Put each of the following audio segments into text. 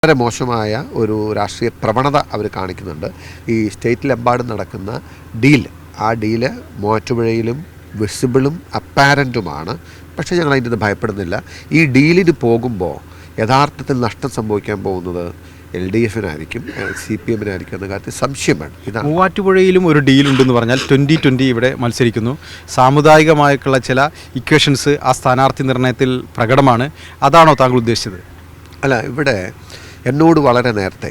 വളരെ മോശമായ ഒരു രാഷ്ട്രീയ പ്രവണത അവർ കാണിക്കുന്നുണ്ട്. ഈ സ്റ്റേറ്റിലെമ്പാടും നടക്കുന്ന ഡീൽ, ആ ഡീല് മൂവാറ്റുപുഴയിലും വിസിബിളും അപ്പാരൻറ്റുമാണ്. പക്ഷേ ഞങ്ങൾ അതിൻ്റെ ഇത് ഭയപ്പെടുന്നില്ല. ഈ ഡീലിന് പോകുമ്പോൾ യഥാർത്ഥത്തിൽ നഷ്ടം സംഭവിക്കാൻ പോകുന്നത് LDFനായിരിക്കും, CPMനായിരിക്കും എന്ന കാര്യത്തിൽ സംശയം വേണം. ഇതാണ്. മൂവാറ്റുപുഴയിലും ഒരു ഡീലുണ്ടെന്ന് പറഞ്ഞാൽ 2020 ഇവിടെ മത്സരിക്കുന്നു. സാമുദായികമായിട്ടുള്ള ചില ഇക്വേഷൻസ് ആ സ്ഥാനാർത്ഥി നിർണയത്തിൽ പ്രകടമാണ്. അതാണോ താങ്കൾ ഉദ്ദേശിച്ചത്? അല്ല, ഇവിടെ എന്നോട് വളരെ നേരത്തെ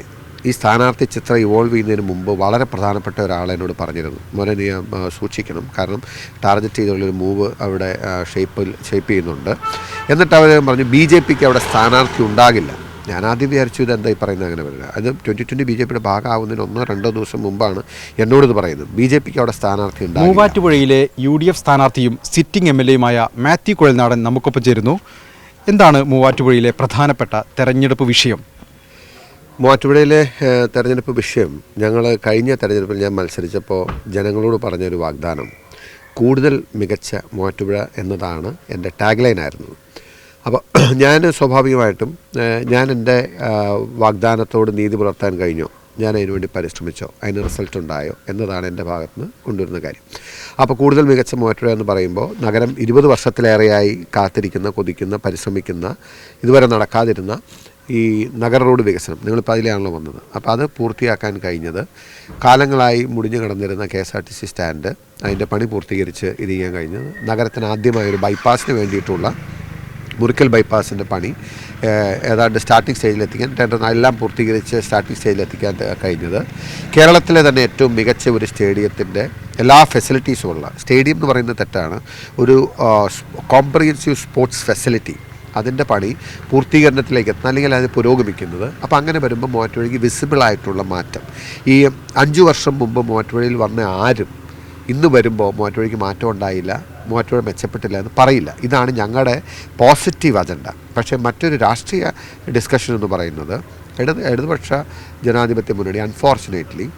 ഈ സ്ഥാനാർത്ഥി ചിത്രം ഇവോൾവ് ചെയ്യുന്നതിന് മുമ്പ് വളരെ പ്രധാനപ്പെട്ട ഒരാൾ എന്നോട് പറഞ്ഞിരുന്നു, മോനെ നീ സൂക്ഷിക്കണം, കാരണം ടാർഗറ്റ് ചെയ്തുള്ളൊരു മൂവ് അവിടെ ഷേപ്പ് ചെയ്യുന്നുണ്ട്. എന്നിട്ട് അവർ പറഞ്ഞു BJPക്ക് അവിടെ സ്ഥാനാർത്ഥി ഉണ്ടാകില്ല. ഞാൻ ആദ്യം വിചാരിച്ചു ഇതെന്താ ഈ പറയുന്നത്, അങ്ങനെ വരില്ല. അത് 2020 BJPയുടെ ഭാഗമാവുന്നതിന് 1-2 ദിവസം മുമ്പാണ് എന്നോടിത് പറയുന്നത്. BJPക്ക് അവിടെ സ്ഥാനാർത്ഥി ഉണ്ടാകും. മൂവാറ്റുപുഴയിലെ UDF സ്ഥാനാർത്ഥിയും സിറ്റിംഗ് MLAയുമായ മാത്യു കുഴൽനാടൻ നമുക്കൊപ്പം ചേരുന്നു. എന്താണ് മൂവാറ്റുപുഴയിലെ പ്രധാനപ്പെട്ട തെരഞ്ഞെടുപ്പ് വിഷയം? മൂവാറ്റുപുഴയിലെ തെരഞ്ഞെടുപ്പ് വിഷയം, ഞങ്ങൾ കഴിഞ്ഞ തെരഞ്ഞെടുപ്പിൽ ഞാൻ മത്സരിച്ചപ്പോൾ ജനങ്ങളോട് പറഞ്ഞൊരു വാഗ്ദാനം, കൂടുതൽ മികച്ച മൂവാറ്റുപുഴ എന്നതാണ് എൻ്റെ ടാഗ് ലൈനായിരുന്നു. അപ്പോൾ ഞാൻ സ്വാഭാവികമായിട്ടും ഞാൻ എൻ്റെ വാഗ്ദാനത്തോട് നീതി പുലർത്താൻ കഴിഞ്ഞോ, ഞാൻ അതിനുവേണ്ടി പരിശ്രമിച്ചോ, അതിന് റിസൾട്ട് ഉണ്ടായോ എന്നതാണ് എൻ്റെ ഭാഗത്ത് നിന്ന് കൊണ്ടുവരുന്ന കാര്യം. അപ്പോൾ കൂടുതൽ മികച്ച മൂവാറ്റുപുഴ എന്ന് പറയുമ്പോൾ നഗരം 20 വർഷത്തിലേറെയായി കാത്തിരിക്കുന്ന, കൊതിക്കുന്ന, പരിശ്രമിക്കുന്ന, ഇതുവരെ നടക്കാതിരുന്ന ഈ നഗര റോഡ് വികസനം, നിങ്ങളിപ്പോൾ അതിലാണല്ലോ വന്നത്. അപ്പോൾ അത് പൂർത്തിയാക്കാൻ കഴിഞ്ഞത്, കാലങ്ങളായി മുടിഞ്ഞു കിടന്നിരുന്ന KSRTC സ്റ്റാൻഡ് അതിൻ്റെ പണി പൂർത്തീകരിച്ച് ഇത് ചെയ്യാൻ കഴിഞ്ഞത്, നഗരത്തിന് ആദ്യമായൊരു ബൈപ്പാസിന് വേണ്ടിയിട്ടുള്ള മുറിക്കൽ ബൈപ്പാസിൻ്റെ പണി ഏതാണ്ട് സ്റ്റാർട്ടിംഗ് സ്റ്റേജിലെത്തിക്കാൻ, ടെൻഡർ എല്ലാം പൂർത്തീകരിച്ച് സ്റ്റാർട്ടിംഗ് സ്റ്റേജിലെത്തിക്കാൻ കഴിഞ്ഞത്, കേരളത്തിലെ തന്നെ ഏറ്റവും മികച്ച ഒരു സ്റ്റേഡിയത്തിൻ്റെ എല്ലാ ഫെസിലിറ്റീസും ഉള്ള, സ്റ്റേഡിയം എന്ന് പറയുന്നത് തെറ്റാണ്, ഒരു കോംപ്രിഹെൻസീവ് സ്പോർട്സ് ഫെസിലിറ്റി, അതിൻ്റെ പണി പൂർത്തീകരണത്തിലേക്ക് എത്തുന്ന, അല്ലെങ്കിൽ അത് പുരോഗമിക്കുന്നത്. അപ്പോൾ അങ്ങനെ വരുമ്പോൾ മൂവാറ്റുപുഴയ്ക്ക് വിസിബിളായിട്ടുള്ള മാറ്റം, ഈ 5 വർഷം മുമ്പ് മൂവാറ്റുപുഴയിൽ വന്ന ആരും ഇന്ന് വരുമ്പോൾ മൂവാറ്റുപുഴയ്ക്ക് മാറ്റം ഉണ്ടായില്ല, മൂവാറ്റുപുഴ മെച്ചപ്പെട്ടില്ല എന്ന് പറയില്ല. ഇതാണ് ഞങ്ങളുടെ പോസിറ്റീവ് അജണ്ട. പക്ഷേ മറ്റൊരു രാഷ്ട്രീയ ഡിസ്കഷൻ എന്ന് പറയുന്നത്, ഇടതുപക്ഷ ജനാധിപത്യ മുന്നണി അൺഫോർച്ചുനേറ്റ്ലി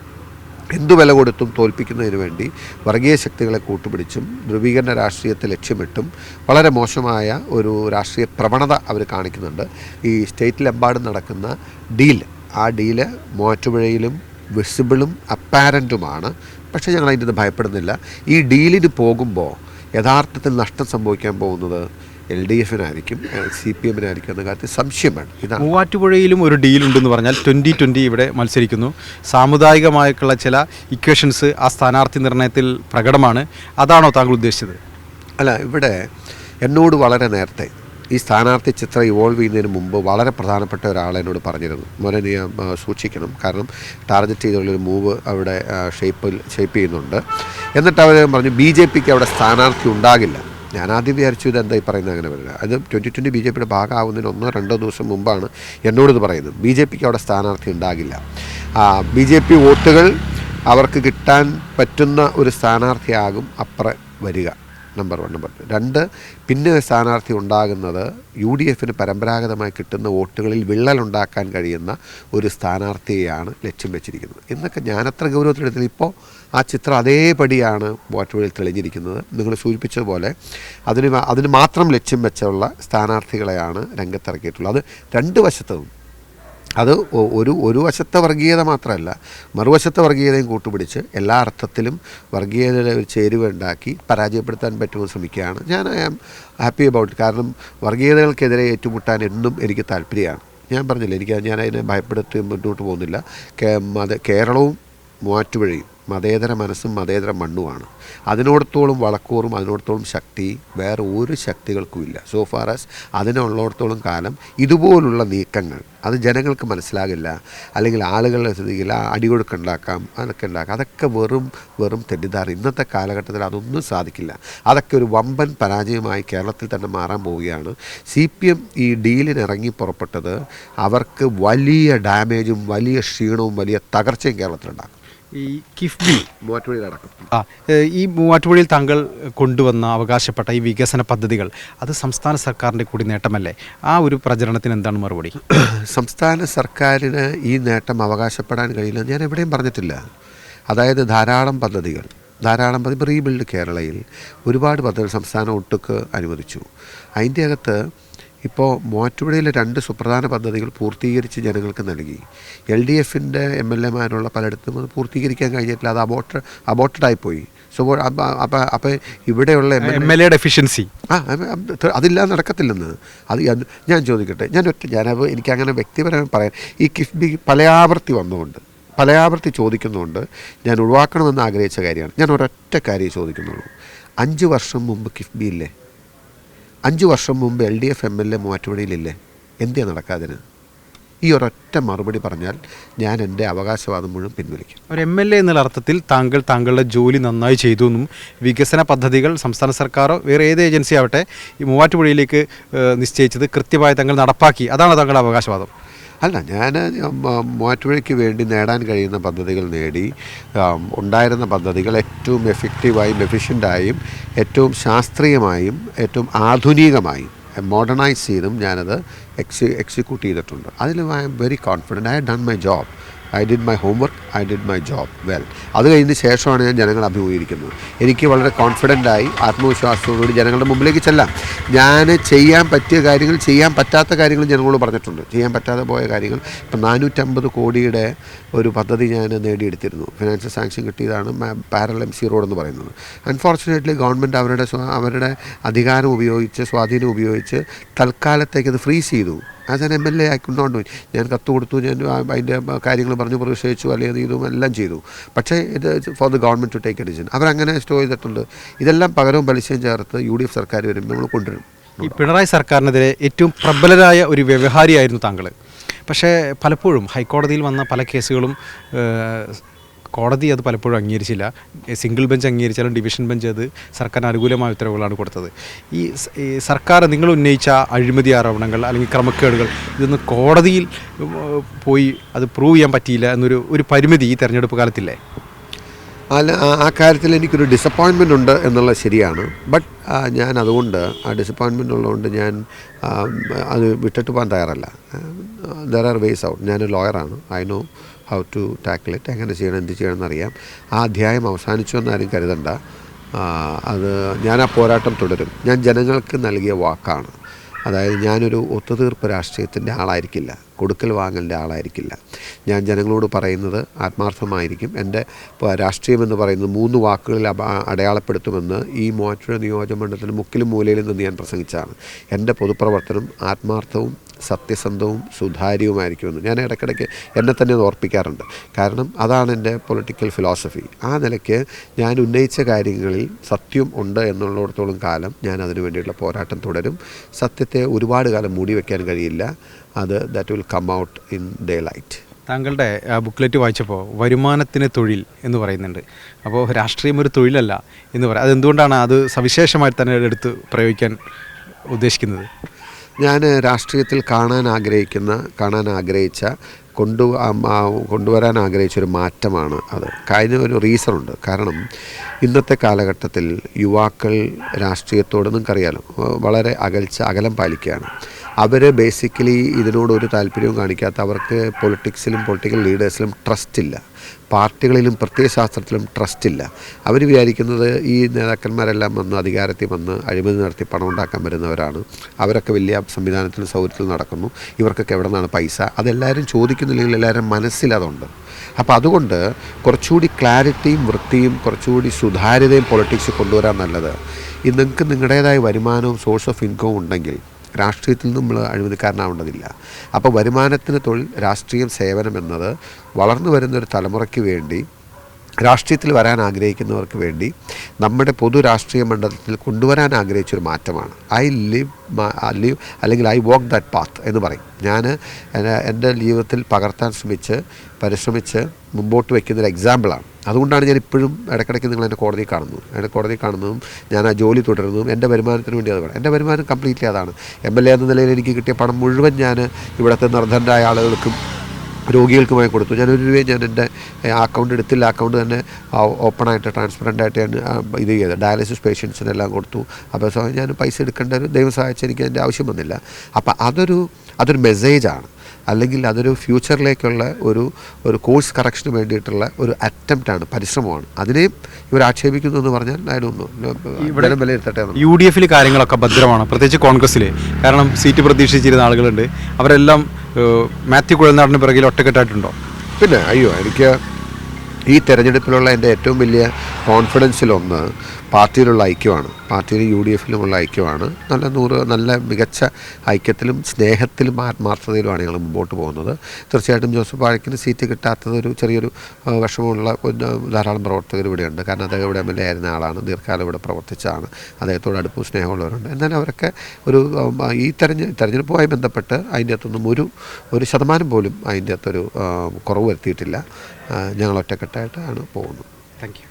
എന്തു വില കൊടുത്തും തോൽപ്പിക്കുന്നതിന് വേണ്ടി വർഗീയ ശക്തികളെ കൂട്ടുപിടിച്ചും ധ്രുവീകരണ രാഷ്ട്രീയത്തെ ലക്ഷ്യമിട്ടും വളരെ മോശമായ ഒരു രാഷ്ട്രീയ പ്രവണത അവർ കാണിക്കുന്നുണ്ട്. ഈ സ്റ്റേറ്റിലെമ്പാടും നടക്കുന്ന ഡീൽ, ആ ഡീല് മൂവാറ്റുപുഴയിലും വിസിബിളും അപ്പാരൻറ്റുമാണ്. പക്ഷേ ഞങ്ങൾ അതിൻ്റെ ഇത് ഭയപ്പെടുന്നില്ല. ഈ ഡീലിന് പോകുമ്പോൾ യഥാർത്ഥത്തിൽ നഷ്ടം സംഭവിക്കാൻ പോകുന്നത് LDFനായിരിക്കും, CPMനായിരിക്കും എന്ന കാര്യത്തിൽ സംശയം വേണം. ഇതാണ്. മൂവാറ്റുപുഴയിലും ഒരു ഡീലുണ്ടെന്ന് പറഞ്ഞാൽ 2020 ഇവിടെ മത്സരിക്കുന്നു. സാമുദായികമായിട്ടുള്ള ചില ഇക്വേഷൻസ് ആ സ്ഥാനാർത്ഥി നിർണയത്തിൽ പ്രകടമാണ്. അതാണോ താങ്കൾ ഉദ്ദേശിച്ചത്? അല്ല, ഇവിടെ എന്നോട് വളരെ നേരത്തെ ഈ സ്ഥാനാർത്ഥി ചിത്രം ഇവോൾവ് ചെയ്യുന്നതിന് മുമ്പ് വളരെ പ്രധാനപ്പെട്ട ഒരാൾ എന്നോട് പറഞ്ഞിരുന്നു, മോനെ നീ സൂക്ഷിക്കണം, കാരണം ടാർഗറ്റ് ചെയ്തുള്ളൊരു മൂവ് അവിടെ ഷേപ്പ് ചെയ്യുന്നുണ്ട്. എന്നിട്ട് അവർ പറഞ്ഞു BJPക്ക് അവിടെ സ്ഥാനാർത്ഥി ഉണ്ടാകില്ല. ഞാൻ ആദ്യം വിചാരിച്ചു ഇതെന്താ ഈ പറയുന്നത്, അങ്ങനെ വരില്ല. അത് 2020 BJPയുടെ ഭാഗമാവുന്നതിന് 1-2 ദിവസം മുമ്പാണ് എന്നോടിത് പറയുന്നത്. BJPക്ക് അവിടെ സ്ഥാനാർത്ഥി ഉണ്ടാകില്ല. BJP വോട്ടുകൾ അവർക്ക് കിട്ടാൻ പറ്റുന്ന ഒരു സ്ഥാനാർത്ഥിയാകും അപ്പുറം വരിക, നമ്പർ 1. നമ്പർ 2, പിന്നെ സ്ഥാനാർത്ഥി ഉണ്ടാകുന്നത് UDFന് പരമ്പരാഗതമായി കിട്ടുന്ന വോട്ടുകളിൽ വിള്ളലുണ്ടാക്കാൻ കഴിയുന്ന ഒരു സ്ഥാനാർത്ഥിയെയാണ് ലക്ഷ്യം വെച്ചിരിക്കുന്നത് എന്നൊക്കെ ഞാൻ അത്ര ഗൗരവത്തിലെടുത്തില്ല. ഇപ്പോൾ ആ ചിത്രം അതേപടിയാണ് മൂവാറ്റുപുഴയിൽ തെളിഞ്ഞിരിക്കുന്നത്. നിങ്ങൾ സൂചിപ്പിച്ചതുപോലെ അതിന് മാത്രം ലക്ഷ്യം വെച്ചുള്ള സ്ഥാനാർത്ഥികളെയാണ് രംഗത്തിറക്കിയിട്ടുള്ളത്. അത് 2 വശത്തും, അത് ഒരു വശത്തെ വർഗീയത മാത്രമല്ല, മറുവശത്തെ വർഗീയതയും കൂട്ടുപിടിച്ച് എല്ലാ അർത്ഥത്തിലും വർഗീയതയുടെ ഒരു ചേരുവ ഉണ്ടാക്കി പരാജയപ്പെടുത്താൻ പറ്റുമെന്ന് ശ്രമിക്കുകയാണ്. ഞാൻ ഐ ആം ഹാപ്പി അബൌട്ട്. കാരണം വർഗീയതകൾക്കെതിരെ ഏറ്റുമുട്ടാൻ എന്നും എനിക്ക് താല്പര്യമാണ്. ഞാൻ പറഞ്ഞില്ല, ഞാൻ അതിനെ ഭയപ്പെടുത്തി മുന്നോട്ട് പോകുന്നില്ല. കേരളവും മൂവാറ്റുപുഴയും മതേതര മനസ്സും മതേതര മണ്ണുമാണ്. അതിനോടത്തോളം വളക്കൂറും അതിനോടത്തോളം ശക്തി വേറെ ഒരു ശക്തികൾക്കുമില്ല. സോ ഫാർ ആസ് അതിനുള്ളിടത്തോളം കാലം ഇതുപോലുള്ള നീക്കങ്ങൾ അത് ജനങ്ങൾക്ക് മനസ്സിലാകില്ല, അല്ലെങ്കിൽ ആളുകളെ ശ്രദ്ധിക്കില്ല, അടികൊടുക്കുണ്ടാക്കാം, അതൊക്കെ വെറും തെറ്റിദ്ധാരണ. ഇന്നത്തെ കാലഘട്ടത്തിൽ അതൊന്നും സാധിക്കില്ല. അതൊക്കെ ഒരു വമ്പൻ പരാജയമായി കേരളത്തിൽ തന്നെ മാറാൻ പോവുകയാണ്. CPM ഈ ഡീലിന് ഇറങ്ങി പുറപ്പെട്ടത് അവർക്ക് വലിയ ഡാമേജും വലിയ ക്ഷീണവും വലിയ തകർച്ചയും കേരളത്തിലുണ്ടാക്കും. ഈ കിഫ്ബി മൂവാറ്റുപുഴയിലടക്കം ഈ മൂവാറ്റുപുഴയിൽ താങ്കൾ കൊണ്ടുവന്ന അവകാശപ്പെട്ട ഈ വികസന പദ്ധതികൾ അത് സംസ്ഥാന സർക്കാരിൻ്റെ കൂടി നേട്ടമല്ലേ? ആ ഒരു പ്രചരണത്തിന് എന്താണ് മറുപടി? സംസ്ഥാന സർക്കാരിന് ഈ നേട്ടം അവകാശപ്പെടാൻ കഴിയില്ല, ഞാൻ എവിടെയും പറഞ്ഞിട്ടില്ല. അതായത് ധാരാളം പദ്ധതികൾ റീബിൽഡ് കേരളയിൽ ഒരുപാട് പദ്ധതികൾ സംസ്ഥാനം ഒട്ടുക്ക് അനുവദിച്ചു. അതിൻ്റെ അകത്ത് ഇപ്പോൾ മൂവാറ്റുപുഴയിലെ 2 സുപ്രധാന പദ്ധതികൾ പൂർത്തീകരിച്ച് ജനങ്ങൾക്ക് നൽകി. LDFിൻ്റെ MLA മാരുള്ള പലയിടത്തും അത് പൂർത്തീകരിക്കാൻ കഴിഞ്ഞിട്ടില്ല. അത് അബോട്ടഡായിപ്പോയി. സോ അപ്പോൾ ഇവിടെയുള്ള MLA ഡെഫിഷ്യൻസി അതില്ലാതെ നടക്കത്തില്ലെന്ന്. ഞാൻ ചോദിക്കട്ടെ, ഞാനപ്പോൾ എനിക്കങ്ങനെ വ്യക്തിപരമായി പറയാൻ, ഈ കിഫ്ബി പലയാവർത്തി ചോദിക്കുന്നുകൊണ്ട് ഞാൻ ഒഴിവാക്കണമെന്ന് ആഗ്രഹിച്ച കാര്യമാണ്. ഞാൻ ഒരൊറ്റ കാര്യം ചോദിക്കുന്നുള്ളൂ. 5 വർഷം മുമ്പ് കിഫ്ബി ഇല്ലേ? 5 വർഷം മുമ്പ് LDF MLA മൂവാറ്റുപുഴയിലില്ലേ? എന്തിനാ നടക്കാതിന്? ഈ ഒരൊറ്റ മറുപടി പറഞ്ഞാൽ ഞാൻ എൻ്റെ അവകാശവാദം മുഴുവൻ പിൻവലിക്കും. ഒരു MLA എന്നുള്ള അർത്ഥത്തിൽ താങ്കളുടെ ജോലി നന്നായി ചെയ്തു എന്നും വികസന പദ്ധതികൾ സംസ്ഥാന സർക്കാരോ വേറെ ഏത് ഏജൻസി ആവട്ടെ ഈ മൂവാറ്റുപുഴയിലേക്ക് നിശ്ചയിച്ചത് കൃത്യമായി താങ്കൾ നടപ്പാക്കി, അതാണ് താങ്കളുടെ അവകാശവാദം? അല്ല, ഞാൻ മൂവാറ്റുപുഴയ്ക്ക് വേണ്ടി നേടാൻ കഴിയുന്ന പദ്ധതികൾ നേടി. ഉണ്ടായിരുന്ന പദ്ധതികൾ ഏറ്റവും എഫക്റ്റീവായും എഫിഷ്യൻ്റായും ഏറ്റവും ശാസ്ത്രീയമായും ഏറ്റവും ആധുനികമായും മോഡേണൈസ് ചെയ്തും ഞാനത് എക്സിക്യൂട്ട് ചെയ്തിട്ടുണ്ട്. അതിൽ I am very confident. I have done my job. I did my homework. I did my job well. അത് കഴിഞ്ഞ ശേഷമാണ് ഞാൻ ജനങ്ങളെ അഭിമുഖീകരിക്കുന്നത്. എനിക്ക് വളരെ കോൺഫിഡൻ്റായി ആത്മവിശ്വാസത്തോടുകൂടി ജനങ്ങളുടെ മുമ്പിലേക്ക് ചെല്ലാം. ഞാൻ ചെയ്യാൻ പറ്റിയ കാര്യങ്ങൾ, ചെയ്യാൻ പറ്റാത്ത കാര്യങ്ങൾ ജനങ്ങളോട് പറഞ്ഞിട്ടുണ്ട്. ചെയ്യാൻ പറ്റാതെ പോയ കാര്യങ്ങൾ, ഇപ്പം 450 കോടിയുടെ ഒരു പദ്ധതി ഞാൻ നേടിയെടുത്തിരുന്നു. ഫിനാൻഷ്യൽ സാങ്ഷൻ കിട്ടിയതാണ് പാരലൽ MC റോഡ് എന്ന് പറയുന്നത്. അൺഫോർച്ചുനേറ്റ്ലി ഗവൺമെൻറ് അവരുടെ അധികാരം ഉപയോഗിച്ച്, സ്വാധീനം ഉപയോഗിച്ച് തൽക്കാലത്തേക്ക് അത് ഫ്രീസ് ചെയ്തു. As an MLA I could not do it. ഞാൻ കത്ത് കൊടുത്തു, ഞാൻ അതിൻ്റെ കാര്യങ്ങൾ പറഞ്ഞു പ്രതിഷേധിച്ചു, അല്ലെങ്കിൽ ഇതും എല്ലാം ചെയ്തു. പക്ഷേ ഇത് for the government to take a decision. അവരങ്ങനെ സ്റ്റോർ ചെയ്തിട്ടുണ്ട്. ഇതെല്ലാം പകരവും പലിശയും ചേർത്ത് UDF സർക്കാർ വരുമ്പോൾ നമ്മൾ കൊണ്ടുവരും. ഈ പിണറായി സർക്കാരിനെതിരെ ഏറ്റവും പ്രബലരായ ഒരു വ്യവഹാരിയായിരുന്നു താങ്കൾ. പക്ഷേ പലപ്പോഴും ഹൈക്കോടതിയിൽ വന്ന പല കേസുകളും കോടതി അത് പലപ്പോഴും അംഗീകരിച്ചില്ല. സിംഗിൾ ബെഞ്ച് അംഗീകരിച്ചാലും ഡിവിഷൻ ബെഞ്ച് അത് സർക്കാരിന് അനുകൂലമായ ഉത്തരവുകളാണ് കൊടുത്തത്. ഈ സർക്കാർ നിങ്ങൾ ഉന്നയിച്ച അഴിമതി ആരോപണങ്ങൾ അല്ലെങ്കിൽ ക്രമക്കേടുകൾ ഇതൊന്നും കോടതിയിൽ പോയി അത് പ്രൂവ് ചെയ്യാൻ പറ്റിയില്ല എന്നൊരു പരിമിതി ഈ തെരഞ്ഞെടുപ്പ് കാലത്തില്ലേ? അല്ല, ആ കാര്യത്തിൽ എനിക്കൊരു ഡിസപ്പോയിൻമെൻ്റ് ഉണ്ട് എന്നുള്ളത് ശരിയാണ്. ബട്ട് ഞാൻ അതുകൊണ്ട് ആ ഡിസപ്പോയിൻമെൻ്റ് ഉള്ളതുകൊണ്ട് ഞാൻ അത് വിട്ടിട്ട് പോകാൻ തയ്യാറല്ല. There are ways out. ഞാനൊരു ലോയറാണ്. I know how to tackle it. എങ്ങനെ ചെയ്യണം, എന്ത് ചെയ്യണം എന്നറിയാം. ആ അധ്യായം അവസാനിച്ചു എന്നാരും കരുതണ്ട. അത് ഞാൻ ആ പോരാട്ടം തുടരും. ഞാൻ ജനങ്ങൾക്ക് നൽകിയ വാക്കാണ്. അതായത് ഞാനൊരു ഒത്തുതീർപ്പ് രാഷ്ട്രീയത്തിൻ്റെ ആളായിരിക്കില്ല, കൊടുക്കൽ വാങ്ങലിൻ്റെ ആളായിരിക്കില്ല. ഞാൻ ജനങ്ങളോട് പറയുന്നത് ആത്മാർത്ഥമായിരിക്കും. എൻ്റെ രാഷ്ട്രീയമെന്ന് പറയുന്നത് 3 വാക്കുകളിൽ അടയാളപ്പെടുത്തുമെന്ന് ഈ മൂവാറ്റുപുഴ നിയോജകമണ്ഡലത്തിൻ്റെ മുക്കിലും മൂലയിലും നിന്ന് ഞാൻ പ്രസംഗിച്ചാണ്. എൻ്റെ പൊതുപ്രവർത്തനം ആത്മാർത്ഥവും സത്യസന്ധവും സുതാര്യവുമായിരിക്കുമെന്ന് ഞാൻ ഇടയ്ക്കിടയ്ക്ക് എന്നെ തന്നെ ഓർപ്പിക്കാറുണ്ട്. കാരണം അതാണ് എൻ്റെ പൊളിറ്റിക്കൽ ഫിലോസഫി. ആ നിലയ്ക്ക് ഞാൻ ഉന്നയിച്ച കാര്യങ്ങളിൽ സത്യം ഉണ്ട് എന്നുള്ളിടത്തോളം കാലം ഞാൻ അതിനു വേണ്ടിയുള്ള പോരാട്ടം തുടരും. സത്യത്തെ ഒരുപാട് കാലം മൂടി വയ്ക്കാൻ കഴിയില്ല. That will come out in daylight. താങ്കളുടെ ബുക്ക്ലെറ്റ് വായിച്ചപ്പോൾ വരുമാനത്തിന് തൊഴിൽ എന്ന് പറയുന്നുണ്ട്. അപ്പോൾ രാഷ്ട്രീയം ഒരു തൊഴിലല്ല എന്ന് പറയാം. അതെന്തുകൊണ്ടാണ് അത് സവിശേഷമായി തന്നെ എടുത്ത് പ്രയോഗിക്കാൻ ഉദ്ദേശിക്കുന്നത്? ഞാൻ രാഷ്ട്രീയത്തിൽ കാണാൻ ആഗ്രഹിച്ച കൊണ്ടുവരാൻ ആഗ്രഹിച്ചൊരു മാറ്റമാണ് അത്. ഒരു റീസണുണ്ട്. കാരണം ഇന്നത്തെ കാലഘട്ടത്തിൽ യുവാക്കൾ രാഷ്ട്രീയത്തോട് നിങ്ങൾക്കറിയാലോ വളരെ അകലം പാലിക്കുകയാണ്. അവർ ബേസിക്കലി ഇതിനോടൊരു താല്പര്യവും കാണിക്കാത്ത, അവർക്ക് പൊളിറ്റിക്കൽ ലീഡേഴ്സിലും ട്രസ്റ്റില്ല, പാർട്ടികളിലും പ്രത്യയശാസ്ത്രത്തിലും ട്രസ്റ്റില്ല. അവർ വിചാരിക്കുന്നത് ഈ നേതാക്കന്മാരെല്ലാം വന്ന് അധികാരത്തിൽ വന്ന് അഴിമതി നടത്തി പണം ഉണ്ടാക്കാൻ വരുന്നവരാണ്. അവരൊക്കെ വലിയ സംവിധാനത്തിലും സൗകര്യത്തിൽ നടക്കുന്നു. ഇവർക്കൊക്കെ എവിടെ നിന്നാണ് പൈസ? അതെല്ലാവരും ചോദിക്കുന്നില്ലെങ്കിൽ എല്ലാവരും മനസ്സിലതുണ്ട്. അപ്പോൾ അതുകൊണ്ട് കുറച്ചുകൂടി ക്ലാരിറ്റിയും വൃത്തിയും കുറച്ചുകൂടി സുതാര്യതയും പൊളിറ്റിക്സ് കൊണ്ടുവരാൻ നല്ലത്. നിങ്ങൾക്ക് നിങ്ങളുടേതായ വരുമാനവും സോഴ്സ് ഓഫ് ഇൻകവും ഉണ്ടെങ്കിൽ രാഷ്ട്രീയത്തിൽ നിന്ന് നമ്മൾ അഴിമതിക്കാരനാവേണ്ടതില്ല. അപ്പോൾ വരുമാനത്തിന് തൊഴിൽ, രാഷ്ട്രീയം, സേവനം എന്നത് വളർന്നു വരുന്നൊരു തലമുറയ്ക്ക് വേണ്ടി, രാഷ്ട്രീയത്തിൽ വരാൻ ആഗ്രഹിക്കുന്നവർക്ക് വേണ്ടി നമ്മുടെ പൊതു രാഷ്ട്രീയ മണ്ഡലത്തിൽ കൊണ്ടുവരാൻ ആഗ്രഹിച്ചൊരു മാറ്റമാണ്. ഐ ലിവ് അല്ലെങ്കിൽ ഐ വാക്ക് ദാറ്റ് പാത്ത് എന്ന് പറയും. ഞാൻ എൻ്റെ ജീവിതത്തിൽ പകർത്താൻ പരിശ്രമിച്ച് മുമ്പോട്ട് വയ്ക്കുന്നൊരു എക്സാമ്പിളാണ്. അതുകൊണ്ടാണ് ഞാൻ ഇപ്പോഴും ഇടയ്ക്കിടയ്ക്ക് നിങ്ങൾ എൻ്റെ കോടതി കാണുന്നതും ഞാൻ ആ ജോലി തുടരുന്നതും എൻ്റെ വരുമാനത്തിന് വേണ്ടി. അത് വേണം. എൻ്റെ വരുമാനം കംപ്ലീറ്റ്ലി അതാണ്. MLA എന്ന നിലയിൽ എനിക്ക് കിട്ടിയ പണം മുഴുവൻ ഞാൻ ഇവിടുത്തെ നിർധനരായ ആളുകൾക്കും രോഗികൾക്കുമായി കൊടുത്തു. ഞാൻ 1 രൂപയും ഞാൻ എൻ്റെ അക്കൗണ്ട് എടുത്തില്ല. അക്കൗണ്ട് തന്നെ ഓപ്പണായിട്ട് ട്രാൻസ്പെറൻ്റായിട്ട് ഞാൻ ഇത് ചെയ്ത് ഡയാലിസിസ് പേഷ്യൻസിനെല്ലാം കൊടുത്തു. അപ്പോൾ ഞാൻ പൈസ എടുക്കേണ്ട ഒരു ദൈവം സഹായിച്ച് എനിക്ക് അതിൻ്റെ ആവശ്യം വന്നില്ല. അപ്പോൾ അതൊരു മെസ്സേജാണ്. അല്ലെങ്കിൽ അതൊരു ഫ്യൂച്ചറിലേക്കുള്ള ഒരു കോഴ്സ് കറക്ഷന് വേണ്ടിയിട്ടുള്ള ഒരു അറ്റംപ്റ്റാണ്, പരിശ്രമമാണ്. അതിനെയും ഇവർ ആക്ഷേപിക്കുന്നു എന്ന് പറഞ്ഞാൽ ഇവിടെ വിലയിരുത്തട്ടെ. UDF കാര്യങ്ങളൊക്കെ ഭദ്രമാണ്, പ്രത്യേകിച്ച് കോൺഗ്രസ്സിൽ. കാരണം സീറ്റ് പ്രതീക്ഷിച്ചിരുന്ന ആളുകളുണ്ട്. അവരെല്ലാം മാത്യു കുഴൽനാടിന് പിറകിൽ ഒറ്റക്കെട്ടായിട്ടുണ്ടോ? പിന്നെ എനിക്ക് ഈ തെരഞ്ഞെടുപ്പിലുള്ള എൻ്റെ ഏറ്റവും വലിയ കോൺഫിഡൻസിലൊന്ന് പാർട്ടിയിലുള്ള ഐക്യമാണ്. പാർട്ടിയിൽ UDFിലുമുള്ള ഐക്യമാണ്. നല്ല മികച്ച ഐക്യത്തിലും സ്നേഹത്തിലും ആത്മാർത്ഥതയിലുമാണ് ഞങ്ങൾ മുമ്പോട്ട് പോകുന്നത്. തീർച്ചയായിട്ടും ജോസഫ് വാഴക്കിന് സീറ്റ് കിട്ടാത്തത് ഒരു ചെറിയൊരു വിഷമമുള്ള ധാരാളം പ്രവർത്തകർ ഇവിടെയുണ്ട്. കാരണം അദ്ദേഹം ഇവിടെ MLA ആയിരുന്ന ആളാണ്, ദീർഘകാലം ഇവിടെ പ്രവർത്തിച്ചാണ്, അദ്ദേഹത്തോട് അടുപ്പവും സ്നേഹമുള്ളവരുണ്ട്. എന്നാൽ അവരൊക്കെ ഈ തെരഞ്ഞെടുപ്പുമായി ബന്ധപ്പെട്ട് അതിൻ്റെ അകത്തൊന്നും ഒരു ശതമാനം പോലും അതിൻ്റെ അകത്തൊരു കുറവ് വരുത്തിയിട്ടില്ല. ഞങ്ങൾ ഒറ്റക്കെട്ടായിട്ടാണ് പോകുന്നത്. Thank you.